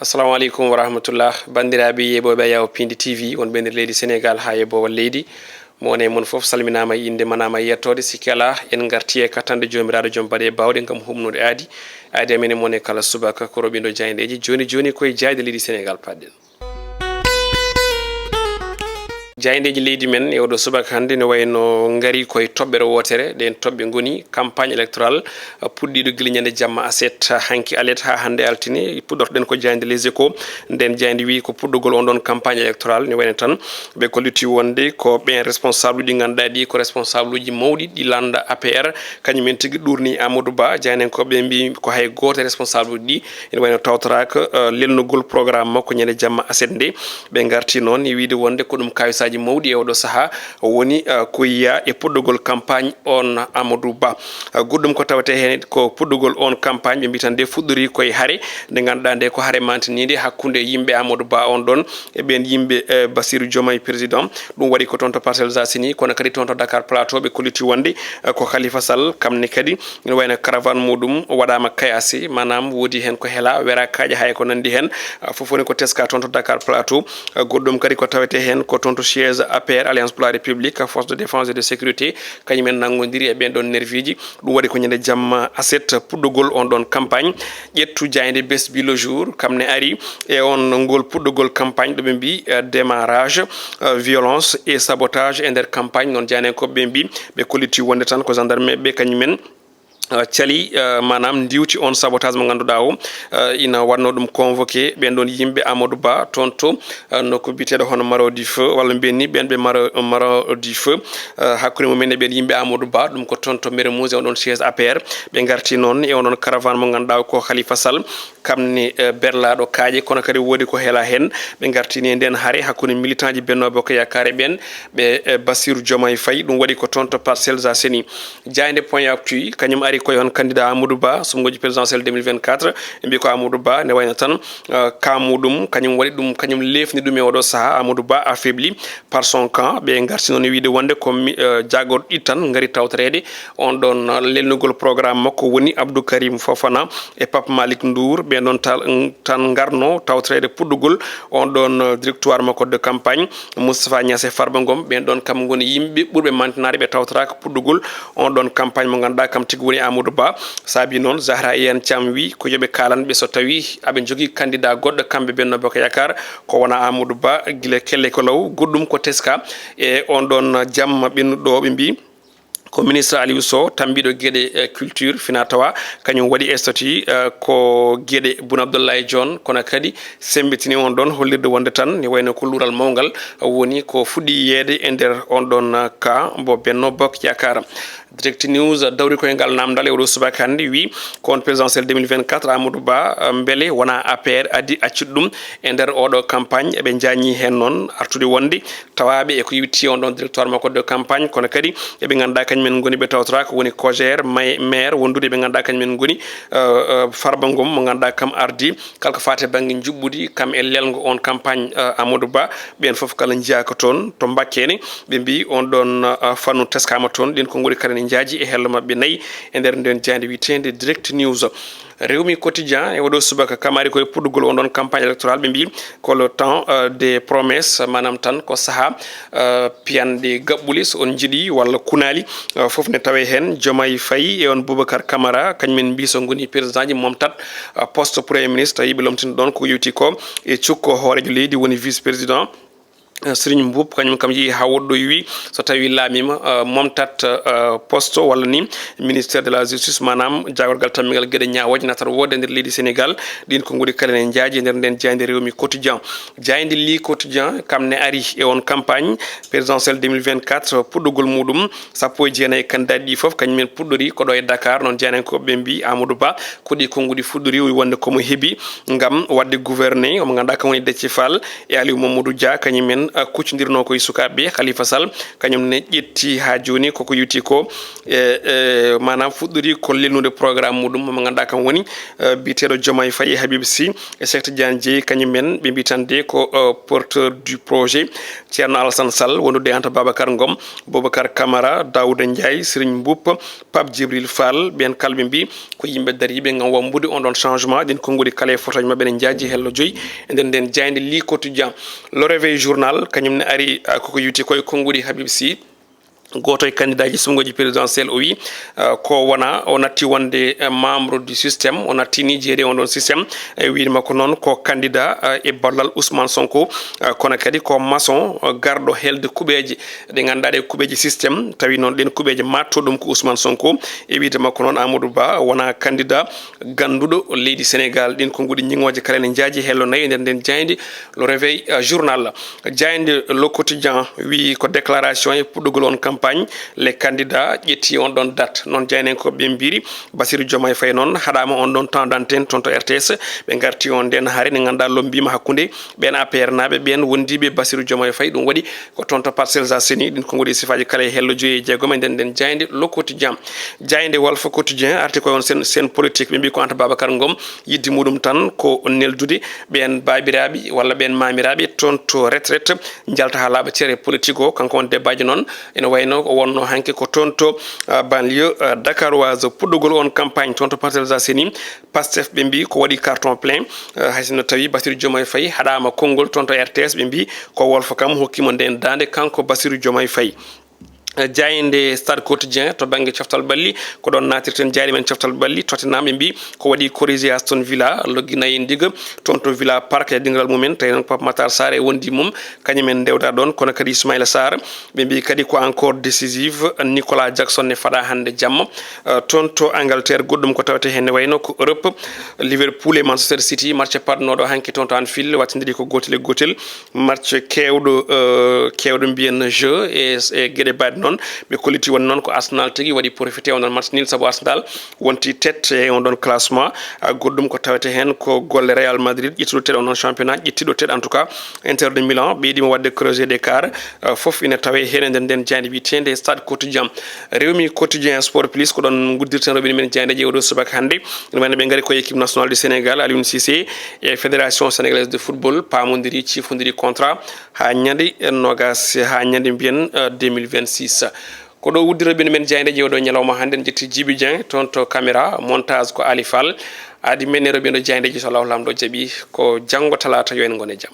Assalamu alaikum wa rahmatullah bandiraɓe yeɓoɓe yaw Piindi TV won ɓe nder leydi Sénégal ha yeɓowal leydi mone mon foof salminama inde manama yettode sikki ala en garti e kattande jomiraɗo joom baɗe bawɗe gam humnude aadi amene mone kala subaka ko roɓindo jaydeji joni koye jayde leydi Sénégal paɗɗen jaydeji leydi men e oɗo subaka hannde ne wayno ngari koye toɓɓere wotere ɗen toɓɓe goni campagne électoral puɗɗiɗo guila ñande jamma aset hanki alet ha hannde altine puɗɗortoɗen ko jayde les échos nden jayde wi ko puɗɗogol on ɗon campagne électoral ne wayno tan ɓe kolliti wonde ko ɓen responsable uji ganduɗa ɗi ko responsable uji mawɗi ɗi landa APR kañumen tigui ɗurni Amadou Ba jaynenkoɓe mbi ko hay goto responsable uji ɗi ene wayno tawtoraka lelnugol programme makko ñande jamma aset nde ɓe garti noon e wiide wonde ko ɗum kawisaji mawɗi e oɗo saaha woni ko yiya e puɗɗogol campagne on Amadou Ba goɗɗum ko tawate hen ko puɗɗogol on campagne ɓe mbi tan nde fuɗɗori koye haare nde ganduɗa nde ko haare mantinide hakkude yimɓe Amadou Ba on ɗon e ɓen yimɓe Bassirou Diomaye président ɗum waɗi ko toon to Parcelles Assainies kono kadi toon to Dakar Plateau ɓe kolliti wonde ko Khalifa Sall kamne kadi ene wayno caravane muɗum waɗama kayasi manam woodi hen ko heela wera kaƴa hay ko nandi hen fofoni ko teska toon to Dakar Plateau goɗɗum kadi ko tawete hen ko toon to siège APR Alliance pour la République force de défense et de sécurité kañumen nangodiri e ɓen ɗon nerviji ɗum waɗi ko ñande jamma aset puɗɗogol on ɗon campagne ƴettu jayde besbi le jour kamne ari e on ngol puɗɗogol campagne ɗo ɓe mbi démarrage violence et sabotage e nder campagne noon jaynen koɓe ɓe mbi ɓe kolliti wonde tan ko gendarme ɓe kañumen cali manam diwti on sabotage mo ganduɗa o ina wanno ɗum convoqué ɓen ɗon yimɓe Amadou Ba toon to nokko biteɗo hono maro du feu walla mbiyen ni ɓen ɓe maro du feu hakkude mumen e ɓen yimɓe Amadou Ba ɗum ko toon to Mermoz on ɗon siège APR ɓe garti noon e onon caravane mo ganduɗa ko Khalifa Sall kamne berlaɗo kaaƴe kono kadi woodi ko heela hen ɓe gartini e nden haare hakkude militant ji Benno Bokk Yakar ɓen ɓe Bassirou Diomaye Faye ɗum waɗi ko toon to Parcelles Assainies jayde point actu kañum ari koye on candidat Amadou Ba somgoji présidentiel 2024 ɓe mbi ko Amadou Ba ne wayno tan ka muɗum kañum waɗi ɗum kañum lefni ɗum e oɗo saaha Amadou Ba affaibli par son camp ɓe garti noon e wiide wonde ko jagorɗo ɗi tan gaari tawtorede on ɗon lelnugol programme makko woni Abdou Karim Fofana e Pape Malick Ndour ɓen ɗon tan garno tawtorede puɗɗogol on ɗon directoire makko de campagne Moustapha Niasse Farba Ngom ɓen ɗon kam goni yimɓe ɓurɓe mantinade ɓe tawtoraka puɗɗogol on ɗon campagne mo ganduɗa kam tigui woni Amadou Ba saabi noon Zahra Iyane Thiam wi ko yoɓe kalanɓe so tawi aɓe jogui candidat goɗɗo kamɓe Benno Bokk Yakar ko wona Amadou Ba guila kelle ko law goɗɗum ko teska e on ɗon jamma ɓennuɗo ɓe mbi ko ministre Aliou Sow tambiɗo gueɗe culture fina tawa kañum waɗi statut ko gueɗe Boun Abdallah Dionne kono kadi sembitini on ɗon hollirde wonde tan ne wayno ko luural mawgal woni ko fuɗɗi yeede e nder on ɗon ka mbo Benno Bokk Yakar Direct News dawri koye ngal namdal e oɗo subaka hannde wi ko on présidentiel 2024 Amadou Ba beele wona APR addi accude ɗum e nder oɗo campagne eɓe jañi hen noon artude wonde tawaɓe e ko yitti on ɗon directoire makko de campagne kono kadi eɓe ganduɗa kañumen goni ɓe tawtoraka woni cogère maire wondude ɓe ganduɗa kañumen goni Farba Ngom mo ganduɗa kam ardi kala ko fate banggue juɓɓudi kam e lelgo on campagne Amadou Ba ɓen foof kala jiyaka toon to Mbakkene ɓe mbi on ɗon fannu teskama toon ɗin ko goni kadi jaaji e hello mabɓe nayyi e nder nden jande witende Direct News Revue quotidien e oɗo subaka kamari koye puɗɗogol on ɗon campagne électorale ɓe mbi ko le temps des promesses manam tan ko saaha piyanɗe gaɓɓuli so on jiiɗi walla kunali foof ne tawe hen Diomaye Faye e on Boubacar Camara kañumen mbi so goni président ji momtat poste premier ministre yiɓe lomtino ɗon ko yewti ko e cukko hoorejo leydi woni vice président Serigne Mboup kañum kam yeehi ha woɗɗo wi so tawi laamima momtat poste walla ni ministère de la justice manam jagorgal tammigal gueɗe ñawoje natata wodde nder leydi Sénégal ɗin ko guri kala en jaaji nder nden jayde Rewmi quotidien jayde li quotidien kam ne ari e on campagne présidentielle 2024 puɗɗogol muɗum sappo e jeenayyi candidat ɗi foof kañumen puɗɗori ko ɗo e Dakar noon jeynen ko ɓe mbi Amadou Ba koɗi konngudi fuɗɗori wonde komo heeɓi gam wadde gouverné omo ganduɗa kam woni Déthié Fall e Aliou Mamadou Dia kañumen kuccodirno koye sukaɓe Khalifa Sall kañum ne ƴetti ha joni koko yuti ko manam fuɗɗori ko lelnude programme muɗum mo ganduɗa kam woni biteɗo Diomaye Faye Habib Sy e Cheikh Tidiane Dièye kañumen ɓe mbitande ko porteur du projet Thierno Alassane Sall wondude Anta Babacar Ngom Boubacar Camara Daouda Ndiaye Serigne Mboup Pape Djibril Fall ɓen kalɓe mbi ko yimɓe dariɓe gam wambude on ɗon changement ɗin konngudi kala e photoji mabɓe ne jaaji hello joyi e nden jayde li quotidien le réveil journal kañum ne ari koko yuti koye konngudi Habib Sy goto e candidat ji sumgoji présidentiel o wi ko wona o natti wonde membre du système o natti ni jeeri on ɗon système e wiide makko noon ko candidat e ballal Ousmane Sonko kono kadi ko maçon garɗo helde kuɓeje ɗe ganduɗa ɗe kuɓeje système tawi noon ɗen kuɓeje mattoɗum ko Ousmane Sonko e wiide makko noon Amadou Ba wona candidat ganduɗo leydi Sénégal ɗin ko guɗi ñiŋoje kala ne jaaji hello nayyi nden nden jayde le réveil journal jayde le quotidien wi ko déclaration e puɗɗogol on campagne les candidats ƴetti on ɗon date noon jaynen ko ɓe mbiri Bassirou Diomaye Faye noon haɗama on ɗon temps d'antenne toon to RTS ɓe garti on nden haare ne ganduɗa lombima hakkude ɓen APR naɓe ɓen wondiɓe Bassirou Diomaye Faye ɗum waɗi ko toon to Parcelles Assainies ɗin ko goɗi sifaji kala e hello joyi e jeegom e nden nden jayde le quotidien jayde Walf quotidien arti koye on sen politique ɓe mbi ko Anta Babacar Ngom yiddi muɗum tan ko neldude ɓen babiraɓe walla ɓen mamiraɓe toon to retraite jalta ha laaɓa ceere politique o kanko on debbaji noon ene wayno o wonno hanke ko toon to banlieue dakaroise puɗɗogol on campagne toon to Parcelles Assainies Pastef ɓe mbi ko waɗi carton plein haysono tawi Bassirou Diomaye Faye haɗama konngol toon to RTS ɓe mbi ko Wolf kam hokkimo nden dande kanko Bassirou Diomaye Faye jayinde Stade quotidien to banggue coftal balli ko ɗon natirten jaari men coftal balli Tottenham ɓe mbi ko waɗi corrigé Aston Villa logginayi ndiga toon to Villa Park e dingal mumen tawi noon Pape Matar Sarr e wondi mum kañumen dewɗa ɗon kono kadi Ismaïla Sarr ɓe mbi kadi ko encore décisive Nicolas Jackson ne faɗa hande jamma toon to Angleterre goɗɗum ko tawete hen ne wayno ko Europe Liverpool e Manchester City match parnoɗo hanki toon to Anfield wattidiri ko gotel e gotel match kewɗo mbiyen jeu e gueɗe baɗe noon ɓe kolliti won noon ko Arsenal tigi waɗi profité on ɗon match nil saabu Arsenal wonti tête e on ɗon classement goɗɗum ko tawete hen ko golle Real Madrid ƴettuɗo tête on ɗon championnat ƴettiɗo tête en tout cas Inter de Milan ɓeydima wadde creuser d'écart foof ina tawe hen nden nden jayde witende Stade quotidien Rewmi quotidien sport plus ko ɗon guddirten roɓini men jayde ƴewɗo subaka hande ene wayno ɓe gaari ko équipe nationale du Sénégal Aliou Cissé e fédération sénégalaise de football pamodiri cifodiri contrat ha ñande nogas ha ñande mbiyen 2026 ko ɗo wuddiroɓe men jayde ƴewɗo ñalawma hande en jetti Djiby Dieng toon to caméra montage ko Ali Fall adi men e roɓe ɗo jaydeji so Allah lamɗo jaaɓi ko janggo talata yo en gone jaam.